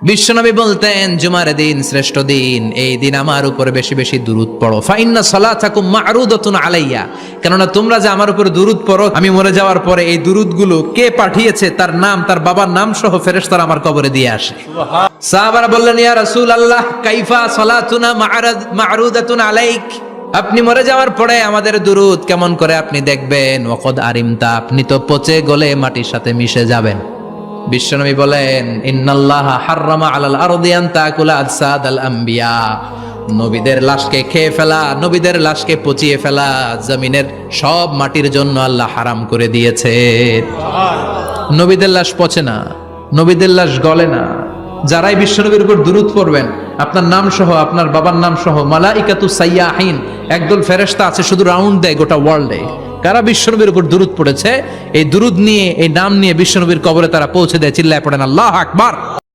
বিশ্বনবী বলতেন জুমার দিন শ্রেষ্ঠ দিন, এই দিন আমার উপরে বেশি বেশি দুরূদ পড়ো। ফাইন্না সালাতাকুম মা'রুদাতুন আলাইয়া, কেননা তোমরা যে আমার উপরে দুরূদ পড়ো, আমি মরে যাওয়ার পরে এই দুরূদগুলো কে পাঠিয়েছে তার নাম, তার বাবার নাম সহ ফেরেশতারা আমার কবরে দিয়ে আসে। সাহাবারা বললেন, ইয়া রাসূলুল্লাহ কাইফা সালাতুনা মা'রুদাতুন আলাইক, আপনি মরে যাওয়ার পরে আমাদের দুরূদ কেমন করে আপনি দেখবেন? ওয়াকাদ আরিমতা, আপনি তো পচে গলে মাটির সাথে মিশে যাবেন। বিশ্বনবী বলেন, ইন্নাল্লাহা হাররামা আলাল আরদি আন তাকুলা আজসাদাল আম্বিয়া, নবীদের লাশকে খেয়ে ফেলা, নবীদের লাশকে পচিয়ে ফেলা জমিনের সব মাটির জন্য আল্লাহ হারাম করে দিয়েছে। নবীদের লাশ পচে না, নবীদের লাশ গলে না। যারাই বিশ্বনবীর উপর দুরূদ পড়বেন, আপনার নাম সহ, আপনার বাবার নাম সহ, মালাইকাতু সাইয়াহিন, একদল ফেরেশতা আছে শুধু রাউন্ড দেয় গোটা ওয়ার্ল্ডে। কারা বিশ্বনবীর উপর দুরূদ পড়েছে, এই দুরূদ নিয়ে, এই নাম নিয়ে বিশ্বনবীর কবরে তারা পৌঁছে দেয়। চিল্লায় পড়েন আল্লাহু আকবার।